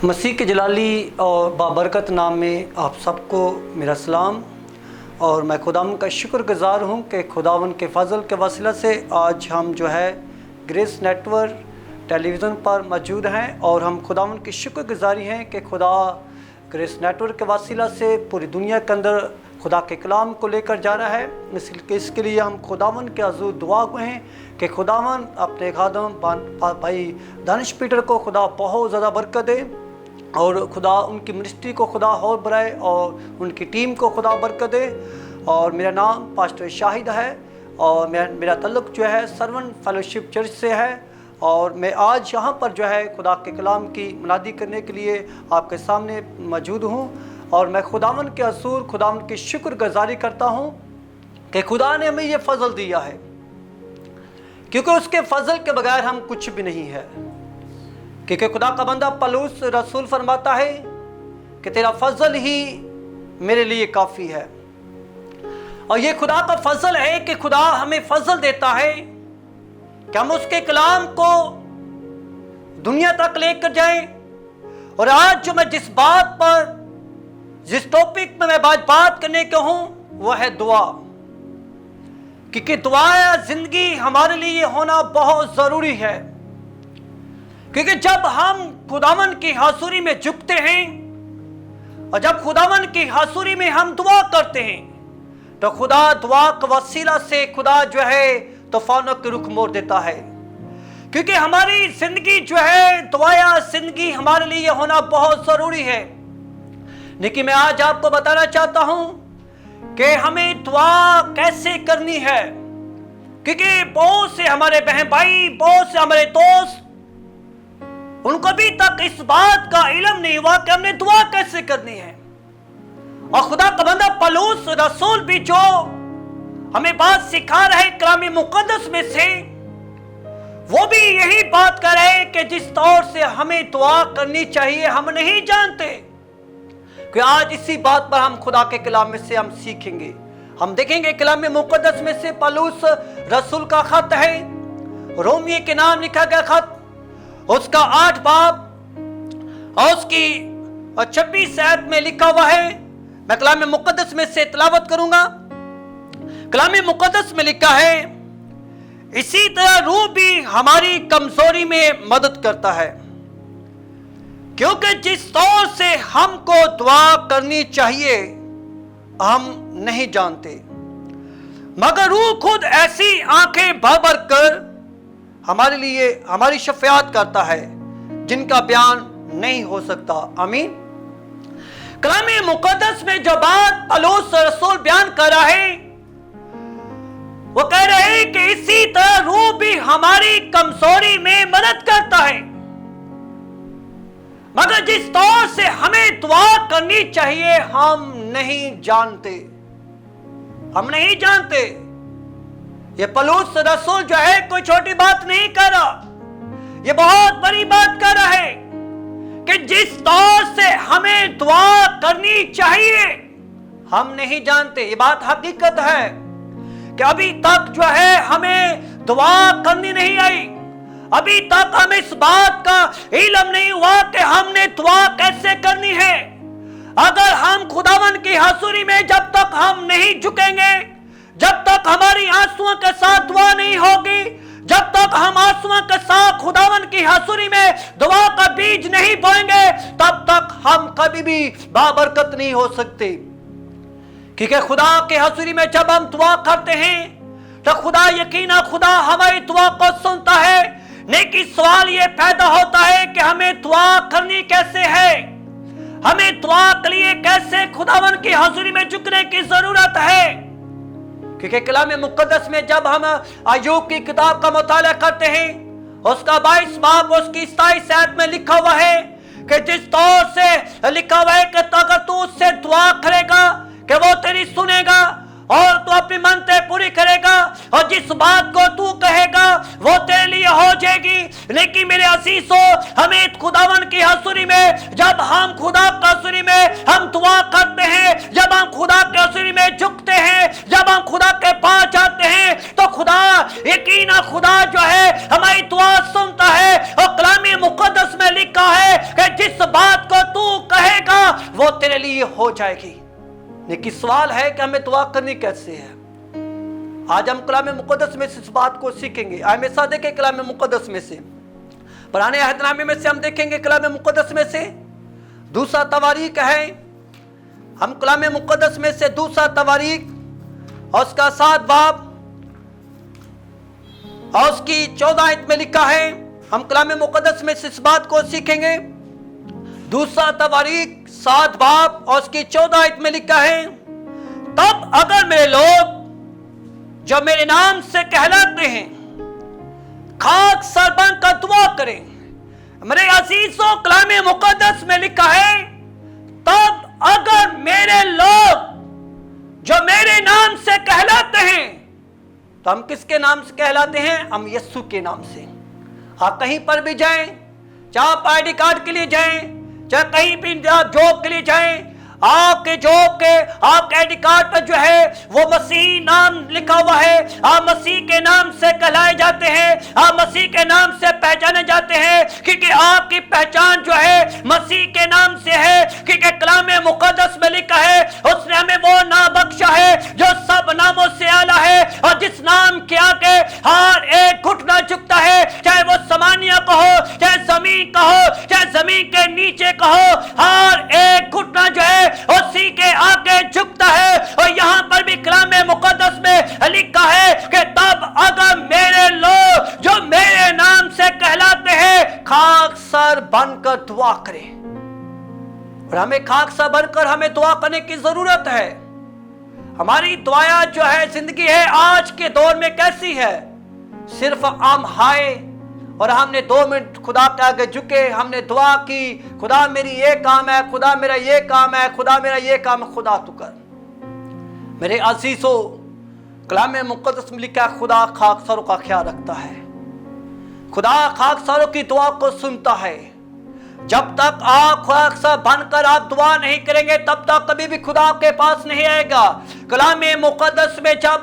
मसीह के जलाली और बाबरकत नाम में आप सबको मेरा सलाम। और मैं खुदावन का शुक्रगुज़ार हूँ कि खुदावन के फ़ज़ल के वसीला से आज हम जो है ग्रेस नेटवर्क टेलीविज़न पर मौजूद हैं और हम खुदावन की शुक्रगुज़ारी हैं कि खुदा ग्रेस नेटवर्क के वसीला से पूरी दुनिया के अंदर खुदा के कलाम को लेकर जा रहा है। इसके लिए हम खुदावन के हज़ूर दुआ हैं कि खुदावन अपने खादम भाई दानिश पीटर को खुदा बहुत ज़्यादा बरकत दे और खुदा उनकी मिनिस्ट्री को खुदा और बढ़ाए और उनकी टीम को खुदा बरकत दे। और मेरा नाम पास्टर शाहिद है और मेरा तल्लुक़ जो है सर्वन फेलोशिप चर्च से है और मैं आज यहाँ पर जो है खुदा के कलाम की मुनादी करने के लिए आपके सामने मौजूद हूँ। और मैं खुदावन के हज़ूर खुदावन की शुक्रगुज़ारी करता हूँ कि खुदा ने हमें ये फ़ज़ल दिया है, क्योंकि उसके फ़ज़ल के बगैर हम कुछ भी नहीं है। क्योंकि खुदा का बंदा पौलुस रसूल फरमाता है कि तेरा फ़ज़ल ही मेरे लिए काफ़ी है। और ये खुदा का फ़ज़ल है कि खुदा हमें फ़ज़ल देता है कि हम उसके कलाम को दुनिया तक लेकर जाएं। और आज जो मैं जिस टॉपिक में मैं बात करने का हूँ वह है दुआ, क्योंकि दुआ ज़िंदगी हमारे लिए होना बहुत ज़रूरी है। क्योंकि जब हम खुदावन की हाज़ुरी में झुकते हैं और जब खुदावन की हाज़ुरी में हम दुआ करते हैं तो खुदा दुआ के वसीला से खुदा जो है तूफानों के रुख मोड़ देता है। क्योंकि हमारी ज़िंदगी जो है दुआ ज़िंदगी हमारे लिए होना बहुत ज़रूरी है। लेकिन मैं आज आपको बताना चाहता हूँ कि हमें दुआ कैसे करनी है, क्योंकि बहुत से हमारे बहन भाई, बहुत से हमारे दोस्त, उनको अभी तक इस बात का इल्म नहीं हुआ कि हमने दुआ कैसे करनी है। और खुदा का बंदा पौलुस रसूल भी जो हमें बात सिखा रहे है कलाम मुक़द्दस में से, वो भी यही बात कर रहे हैं कि जिस तौर से हमें दुआ करनी चाहिए हम नहीं जानते। कि आज इसी बात पर हम खुदा के कलाम में से हम सीखेंगे। हम देखेंगे कलाम मुक़द्दस में से पौलुस रसूल का खत है, रोमियो के नाम लिखा गया खत, उसका 8 बाब और उसकी 26 आयत में लिखा हुआ है। मैं कलाम मुक़द्दस में से तिलावत करूंगा। कलाम मुक़द्दस में लिखा है, इसी तरह रूह भी हमारी कमजोरी में मदद करता है, क्योंकि जिस तौर से हमको दुआ करनी चाहिए हम नहीं जानते, मगर रूह खुद ऐसी आंखें भर भर कर हमारे लिए हमारी शफ़ाअत करता है जिनका बयान नहीं हो सकता। आमीन। कलाम मुक़द्दस में जो बात पौलुस रसूल बयान कर रहा है, वो कह रहे हैं कि इसी तरह रूह भी हमारी कमजोरी में मदद करता है, मगर जिस तौर से हमें दुआ करनी चाहिए हम नहीं जानते। ये पौलुस रसूल जो है कोई छोटी बात नहीं कर रहा, ये बहुत बड़ी बात कर रहा है कि जिस तौर से हमें दुआ करनी चाहिए हम नहीं जानते। ये बात हकीकत है कि अभी तक जो है हमें दुआ करनी नहीं आई, अभी तक हमें इस बात का इल्म नहीं हुआ कि हमने दुआ कैसे करनी है। अगर हम खुदावन की हाज़ुरी में जब तक हम नहीं झुकेंगे, जब तक हमारी आंसुओं के साथ दुआ नहीं होगी, जब तक हम आंसुओं के साथ खुदावन की हाज़ुरी में दुआ का बीज नहीं बोएंगे, तब तक हम कभी भी बाबरकत नहीं हो सकते। क्योंकि खुदा के हाज़ुरी में जब हम दुआ करते हैं तो खुदा यकीनन खुदा हमारी दुआ को सुनता है। लेकिन सवाल ये पैदा होता है कि हमें दुआ करनी कैसे है, हमें दुआ के लिए कैसे खुदावन की हाज़ुरी में झुकने की जरूरत है। क्योंकि कलाम मुक़द्दस में जब हम अय्यूब की किताब का मुताला करते हैं, उसका 22 बाब उसकी 27 आयत में लिखा हुआ है कि जिस तौर से लिखा हुआ है कि अगर तू उससे दुआ करेगा कि वो तेरी सुनेगा और तू अपनी मनते पूरी करेगा और जिस बात को तू कहेगा वो तेरे लिए हो जाएगी। लेकिन मेरे अजीजों, हमें खुदावन की हाज़ुरी में जब हम खुदा की हाज़ुरी में हम दुआ करते हैं, जब हम खुदा की हाज़ुरी में झुकते हैं, जब हम खुदा के पास जाते हैं, तो खुदा यकीनन खुदा जो है हमारी दुआ सुनता है। और कलाम मुक़द्दस में लिखा है कि जिस बात वो तेरे लिए हो जाएगी। लेकिन सवाल है कि हमें दुआ करनी कैसे है। आज हम कलाम मुक़द्दस में से इस बात को सीखेंगे। हमेशा देखें कलाम मुक़द्दस में से, पुराने अहदनामे में से हम देखेंगे कलाम मुक़द्दस में से दूसरा तवारीख है। हम कलाम मुक़द्दस में से दूसरा तवारीख और उसका 7 बाब और उसकी 14 आयत में लिखा है। हम कलाम मुक़द्दस में से इस बात को सीखेंगे। दूसरा तवारीख 7 बाब और उसकी 14 आयत में लिखा है, तब अगर मेरे लोग जो मेरे नाम से कहलाते हैं खाक सर बनकर दुआ करें। मेरे अजीजों, कलाम मुक़द्दस में लिखा है, तब अगर मेरे लोग जो मेरे नाम से कहलाते हैं, तो हम किसके नाम से कहलाते हैं? हम यीशु के नाम से। आप कहीं पर भी जाएं, चाहे आप आईडी कार्ड के लिए जाएं, चाहे कहीं भी आप जॉब के लिए जाएं, आपके जॉब के आपके आईडी कार्ड पर जो है वो मसीह नाम लिखा हुआ है। आप मसीह के नाम से कहलाए जाते हैं, आप मसीह के नाम से पहचाने जाते हैं, क्योंकि आपकी पहचान जो है मसीह के नाम से है। क्योंकि कलाम मुक़द्दस में लिखा है, उसने हमें वो नाम बख्शा है जो सब नामों से आला है, और जिस नाम के आगे हर एक घुटना झुकता है, चाहे वो समानिया का हो, चाहे जमीन का हो, चाहे जमीन के नीचे का हो, हर एक घुटना जो है उसी के आगे झुकता है। और यहाँ पर भी कलाम मुक़द्दस में लिखा है कि तब अगर मेरे लोग जो मेरे नाम से कहलाते हैं खाक सर बनकर दुआ करें। और हमें खाक सर बनकर हमें दुआ करने की जरूरत है। हमारी दुआएं जो है, जिंदगी है आज के दौर में कैसी है? सिर्फ हम हाय और हमने 2 मिनट खुदा के आगे झुके, हमने दुआ की, खुदा मेरी ये काम है, खुदा मेरा ये काम है, खुदा मेरा ये काम है, खुदा तू कर। मेरे अजीजों, कलाम मुक़द्दस में लिखा है, खुदा खाकसारों का ख्याल रखता है। खुदा खाकसारों की दुआ को सुनता है। जब तक आप खाकसार बनकर आप दुआ नहीं करेंगे, तब तक कभी भी खुदा के पास नहीं आएगा। कलाम मुक़द्दस में जब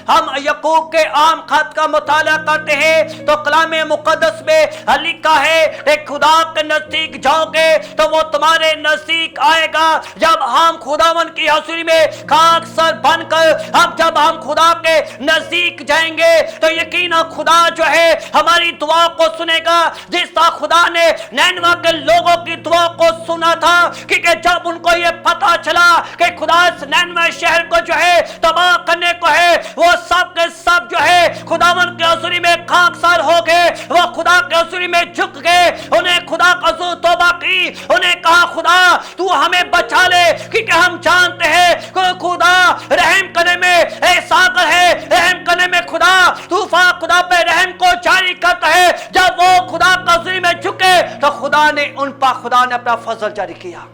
हम याकूब के आम खत का मुताला करते हैं, तो कलाम मुक़द्दस में लिखा है कि खुदा के नजदीक जाओगे तो वो तुम्हारे नजदीक आएगा। जब हम खुदावन की हज़ूरी में खाकसार बनकर जब हम खुदा के नजदीक जाएंगे, तो यकीनन खुदा जो है हमारी दुआ को सुनेगा। जिस तरह खुदा ने नैनवा के लोगों की दुआ को सुना था, क्योंकि जब उनको ये पता चला कि खुदा इस नैनवा शहर को जो है तबाह करने को है, वो सब के सब जो है खुदावन के हज़ूरी में खाकसार हो गए। वो खुदा के हज़ूरी में झुक गए, उन्हें खुदा का तौबा की, उन्हें कहा खुदा तू हमें बचा ले, क्योंकि हम जानते हैं कि खुदा रहम करने में सागर है, रहम करने में खुदा तूफान खुदा पे रहम को जारी करता है। जब वो खुदा के हज़ूरी में झुके तो खुदा ने उन पर अपना फजल जारी किया।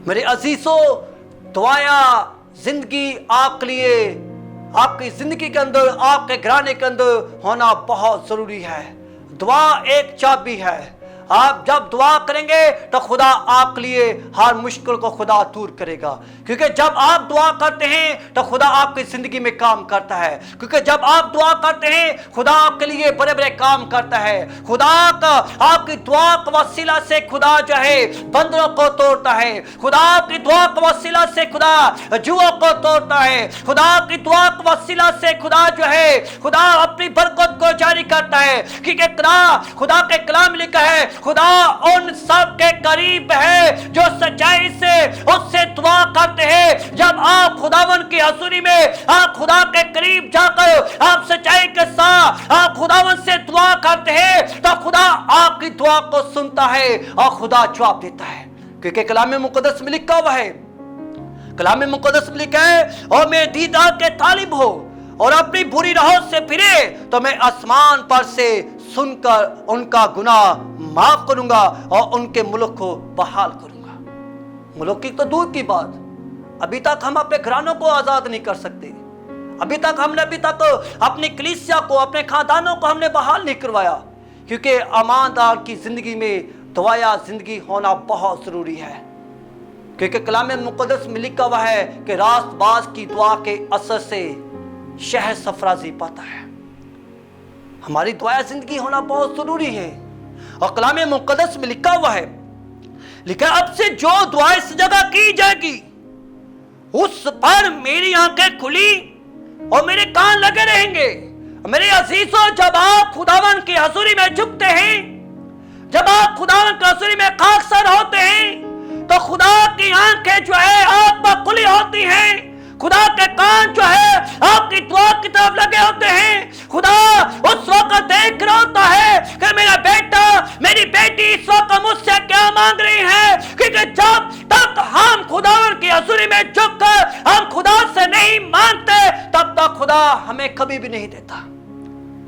मेरे अजीजों, दुआया जिंदगी आपके लिए, आपकी जिंदगी के अंदर, आपके घराने के अंदर होना बहुत जरूरी है। दुआ एक चाबी है। आप जब दुआ करेंगे तो खुदा आपके लिए हर मुश्किल को खुदा दूर करेगा, क्योंकि जब आप दुआ करते हैं तो खुदा आपकी जिंदगी में काम करता है। क्योंकि जब आप दुआ करते हैं खुदा आपके लिए बड़े बड़े काम करता है। खुदा का आपकी दुआ के वसीला से खुदा जो है बंदरों को तोड़ता है। खुदा आपकी दुआ के वसीला से खुदा जुओं को तोड़ता है। खुदा की दुआ के वसीला से खुदा जो है खुदा अपनी बरकत को जारी करता है। क्योंकि खुदा के कलाम लिखा है, खुदा उन सब के करीब है जो सच्चाई से उससे दुआ करते हैं। जब आप खुदावन की हज़ूरी में आप खुदा के करीब जाकर आप सच्चाई के साथ आप खुदावन से दुआ करते हैं, तो खुदा आपकी दुआ को सुनता है और खुदा जवाब देता है। क्योंकि कलाम मुक़द्दस में लिखा हुआ है, कलाम मुक़द्दस में लिखा है, और मेरे दीदार के तालिब हो और अपनी बुरी राहों से फिरे तो मैं आसमान पर से सुनकर उनका गुनाह माफ करूंगा और उनके मुल्क को बहाल करूंगा। मुल्क की तो दूर की बात, अभी तक हम अपने घरानों को आजाद नहीं कर सकते। अभी तक अपनी कलीसिया को, अपने खानदानों को हमने बहाल नहीं करवाया, क्योंकि ईमानदार की जिंदगी में दुआया जिंदगी होना बहुत जरूरी है। क्योंकि कलाम मुक़द्दस में लिखा हुआ है कि रास्तबाज की दुआ के असर से शहर सफराजी पाता है। हमारी दुआ जिंदगी होना बहुत जरूरी है। और कलाम मुक़द्दस में लिखा हुआ है लेकिन अब से जो दुआ इस जगह की जाएगी उस पर मेरी आंखें खुली और मेरे कान लगे रहेंगे। मेरे अजीजों, जब आप खुदावन की हजूरी में झुकते हैं, जब आप खुदावन की हजूरी में खाकसर होते हैं, तो खुदा की आंखें जो है आप पर खुली होती हैं। खुदा के कान जो है आपकी दुआ की तरफ लगे होते हैं। खुदा उस वक्त देख रहा होता है कि मेरा बेटा, मेरी बेटी इस वक्त मुझसे क्या मांग रही है, क्योंकि जब तक हम खुदावन की हजूरी में झुककर हम खुदा से नहीं मांगते, तब तक खुदा हमें कभी भी नहीं देता।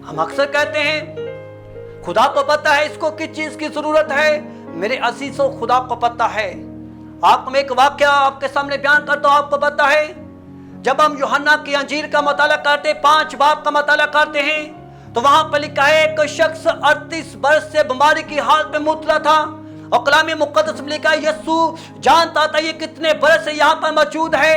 हम अक्सर कहते हैं खुदा को पता है इसको किस चीज की जरूरत है। मेरे अजीजों, खुदा को पता है। आपको मैं एक वाकया आपके सामने बयान करता हूं। आपको पता है, जब हम यूहन्ना की अंजील का मताला करते, 5 बाब का मताला करते हैं, तो वहां पर लिखा है एक शख्स 38 वर्ष से बीमारी की हालत में मुबतला था, और कलाम मुकद्दस में लिखा है यीशु जानता था ये कितने बरस से यहाँ पर मौजूद है।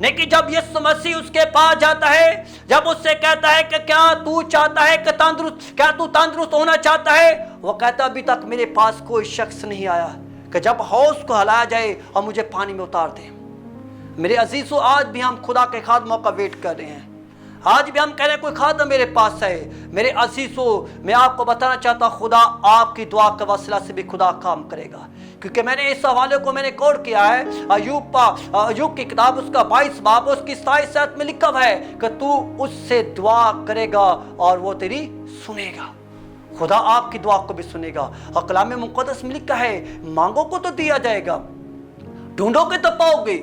लेकिन जब यीशु मसीह उसके पास जाता है, जब उससे कहता है कि क्या तू चाहता है कि क्या तू तंदुरुस्त होना चाहता है, वो कहता अभी तक मेरे पास कोई शख्स नहीं आया कि जब हौस को हिलाया जाए और मुझे पानी में उतार दे। मेरे अजीजों, आज भी हम खुदा के खादमों का वेट कर रहे हैं। आज भी हम कह रहे हैं कोई खादम मेरे पास है। मेरे अजीजों, मैं आपको बताना चाहता हूं, खुदा आपकी दुआ के वसीला से भी खुदा काम करेगा। क्योंकि मैंने इस हवाले को मैंने कोड किया है, अय्यूब की किताब उसका 22 बाब उसकी 27 आयत में लिखा है कि तू उससे दुआ करेगा और वो तेरी सुनेगा। खुदा आपकी दुआ को भी सुनेगा। और कलाम मुकद्दस में लिखा है मांगो को तो दिया जाएगा, ढूंढोगे तो पाओगे,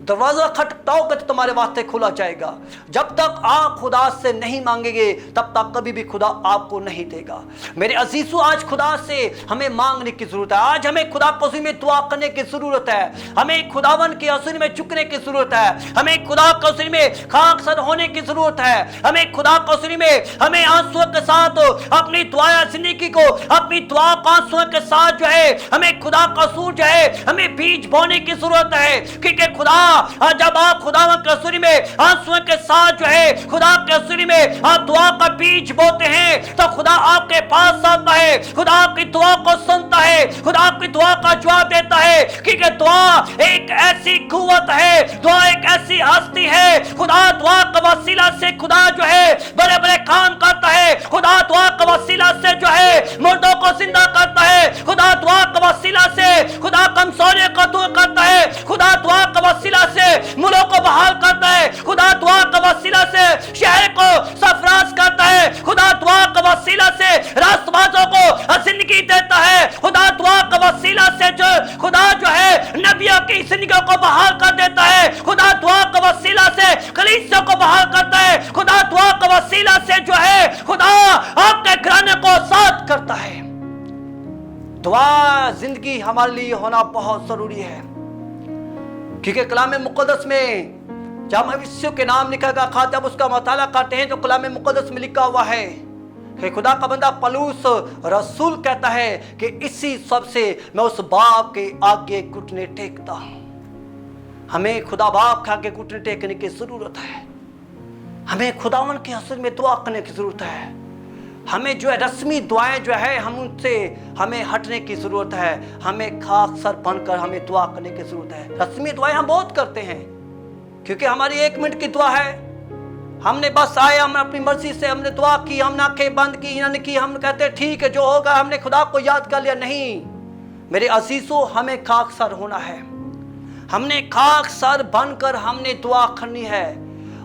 दरवाजा खटखटाओगे तो तुम्हारे वास्ते खुला जाएगा। जब तक आप खुदा से नहीं मांगेंगे तब तक कभी भी खुदा आपको नहीं देगा। मेरे अजीजों, आज खुदा से हमें मांगने की जरूरत है। आज हमें खुदा की हज़ूरी में दुआ करने की जरूरत है। हमें खुदावन की हज़ूरी में झुकने की जरूरत है। हमें खुदा की हज़ूरी में खाकसर होने की जरूरत है। हमें खुदा की हज़ूरी में हमें आंसुओं के साथ अपनी दुआ जिंदगी को, अपनी दुआ आंसुओं के साथ जो है हमें खुदा का सूर जो है हमें बीज बोने की जरूरत है। क्योंकि खुदा जब आप खुदा की हज़ूरी में आंसुओं के साथ जो है खुदा की हज़ूरी में आप दुआ का बीज बोते हैं, तो खुदा आपके पास आता है, खुदा आपकी दुआ को सुनता है, खुदा आपकी दुआ का जवाब देता है। क्योंकि दुआ एक ऐसी कुव्वत है, दुआ एक ऐसी हस्ती है। खुदा दुआ का वसीला से खुदा जो है बड़े बड़े काम करता है। खुदा दुआ का वसीला से जो है मुर्दों को जिंदा करता है। खुदा दुआ का वसीला से खुदा कमजोरियों को दूर करता है। खुदा दुआ का वसीला से मुल्कों को बहाल करता है। खुदा दुआ का वसीला से शहर को सरफराज करता है। खुदा दुआ का वसीला से रास्तबाजों को जिंदगी देता है। खुदा दुआ का वसीला से जो खुदा जो है नबियों की जिंदगियों को बहाल कर देता है। खुदा दुआ का वसीला से कलीसिया को बहाल करता है। खुदा दुआ का वसीला से जो है खुदा आपके घराने को साथ करता है। दुआ जिंदगी हमारे लिए होना बहुत जरूरी है। क्योंकि कलाम मुकद्दस में जब हम यीशु के नाम लिखा गया, जब उसका मताला करते हैं तो कलाम मुकद्दस में लिखा हुआ है कि खुदा का बंदा पलूस रसूल कहता है कि इसी सब से मैं उस बाप के आगे घुटने टेकता हूं। हमें खुदा बाप के आगे घुटने टेकने की जरूरत है। हमें खुदावन की हज़ूरी में दुआ करने की जरूरत है। हमें जो है रस्मी दुआएं जो है हम उनसे हमें हटने की जरूरत है। हमें खाकसर बनकर हमें दुआ करने की जरूरत है। रस्मी दुआएं हम बहुत करते हैं क्योंकि हमारी 1 मिनट की दुआ है। हमने बस आए, हमने अपनी मर्जी से हमने दुआ की, हमने आंखें बंद की, यानी कि हम कहते ठीक है जो होगा, हमने खुदा को याद कर लिया। नहीं मेरे अजीजों, हमें खाकसर होना है। हमने खाकसर बनकर हमने दुआ करनी है।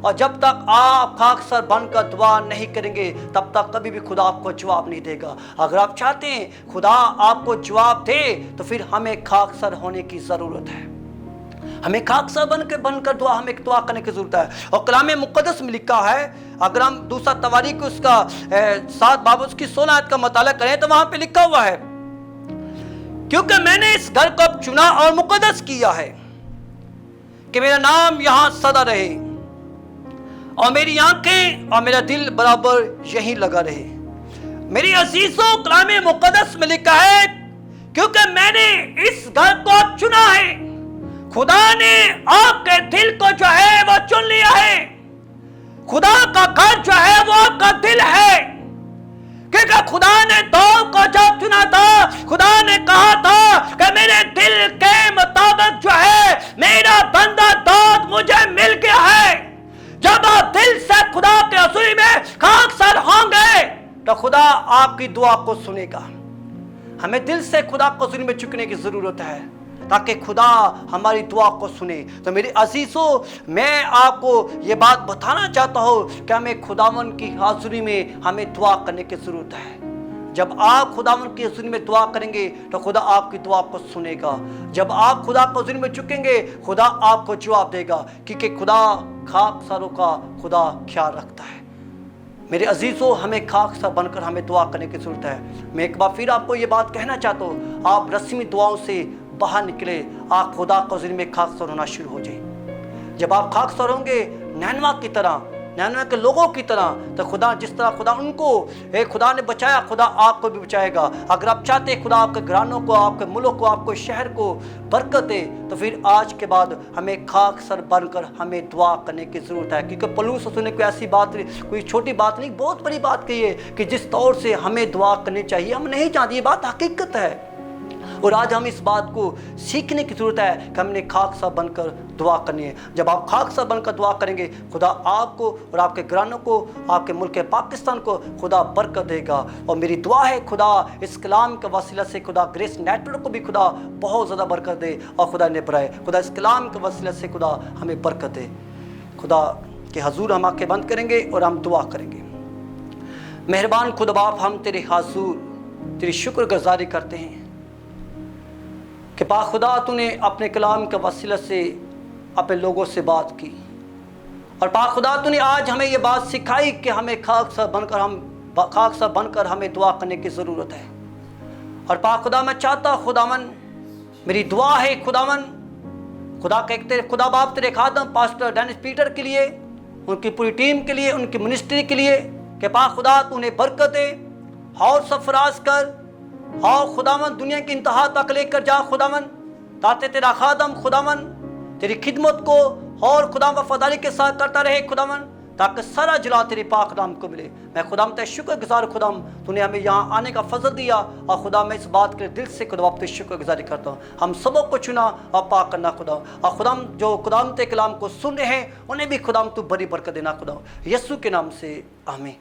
और जब तक आप खाकसर बनकर दुआ नहीं करेंगे तब तक कभी भी खुदा आपको जवाब नहीं देगा। अगर आप चाहते हैं खुदा आपको जवाब दे तो फिर हमें खाकसर होने की जरूरत है। हमें खाकसर बनकर हमें दुआ करने की जरूरत है। और कलाम मुकद्दस में लिखा है, अगर हम दूसरा तवारीख उसका 7 बाब उसकी 16 आयत का मताला करें तो वहां पे लिखा हुआ है, क्योंकि मैंने इस घर को चुना और मुकद्दस किया है कि मेरा नाम यहां सदा रहे और मेरी आंखें और मेरा दिल बराबर यहीं लगा रहे। मेरी अजीजों, कलाम मुकद्दस में लिखा है क्योंकि मैंने इस घर को चुना है। खुदा ने आपके दिल को जो है वो चुन लिया है। खुदा का घर जो है वो आपका दिल है। क्योंकि खुदा ने दाऊद को जब चुना था, खुदा ने कहा था कि मेरे दिल हज़ूरी में खाकसार होंगे तो खुदा आपकी दुआ को सुनेगा। हमें दिल से खुदा को हज़ूरी में झुकने की ज़रूरत है ताकि खुदा हमारी दुआ को सुने। तो मेरे अजीज़ों, मैं आपको ये बात बताना चाहता हूँ कि हमें खुदावन की हाज़ुरी में हमें दुआ करने की ज़रूरत है। जब आप खुदावन की हज़ुरी में दुआ करेंगे तो खुदा आपकी दुआ को सुनेगा। जब आप खुदा को हज़ुरी में झुकेंगे खुदा आपको जवाब देगा, क्योंकि खुदा खाकसारों का खुदा ख्याल रखता है। मेरे अजीज़ों, हमें खाकसार बनकर हमें दुआ करने की ज़रूरत है। मैं एक बार फिर आपको ये बात कहना चाहता हूँ, आप रस्मी दुआओं से बाहर निकले, आप खुदा को हज़ूरी में खाकसार होना शुरू हो जाए। जब आप खाकसार होंगे नैनवा की तरह, नैनवा के लोगों की तरह, तो खुदा जिस तरह खुदा उनको खुदा ने बचाया, खुदा आपको भी बचाएगा। अगर आप चाहते हैं खुदा आपके घरानों को, आपके मुल्क को, आपके शहर को बरकत दे, तो फिर आज के बाद हमें खाकसार बनकर हमें दुआ करने की ज़रूरत है। क्योंकि पौलुस रसूल ने कोई ऐसी बात, कोई छोटी बात नहीं, बहुत बड़ी बात कही है कि जिस तौर से हमें दुआ करनी चाहिए हम नहीं जानते। ये बात हकीकत है और आज हम इस बात को सीखने की ज़रूरत है कि हमने खाकसार बनकर दुआ करनी है। जब आप खाकसार बनकर दुआ करेंगे खुदा आपको और आपके घरानों को, आपके मुल्क पाकिस्तान को खुदा बरकत देगा। और मेरी दुआ है खुदा इस कलाम के वसीला से खुदा ग्रेस नेटवर्क को भी खुदा बहुत ज़्यादा बरकत दे और खुदा ने बढ़ाए। खुदा इस कलाम के वसीला से खुदा हमें बरकत दे। खुदा के हजूर हम आंखें बंद करेंगे और हम दुआ करेंगे। मेहरबान खुदा बाप, हम तेरे हजूर तेरी शुक्रगुजारी करते हैं कि पा खुदा तूने अपने कलाम के वसीला से अपने लोगों से बात की, और पा खुदा तूने आज हमें ये बात सिखाई कि हमें खाकसार बनकर हमें दुआ करने की ज़रूरत है। और पा खुदा मैं चाहता खुदावन, मेरी दुआ है खुदावन, खुदा के खुदा बाप तेरे खादम पास्टर डेनिस पीटर के लिए, उनकी पूरी टीम के लिए, उनकी मिनिस्ट्री के लिए, कि पा खुदा तूने बरकत दे और सरफराज कर और खुदावन दुनिया की इंतहा तक लेकर जा खुदावन, ताकि तेरा खादम खुदावन तेरी खिदमत को और खुदा वफादारी के साथ करता रहे खुदावन, ताकि सारा जला तेरे पाक नाम को मिले। मैं खुदाम तेरा शुक्रगुजार खुदाम, तूने हमें यहाँ आने का फजल दिया, और खुदा मैं इस बात के दिल से खुदा तेरी शुक्रगुजारी करता हूँ। हम सबों को चुना और पाक करना खुदा, और खुदाम जो खुदाम तेरे कलाम को सुन रहे हैं उन्हें भी खुदाम तू बड़ी बरकत देना खुदा, यीशु के नाम से आमीन।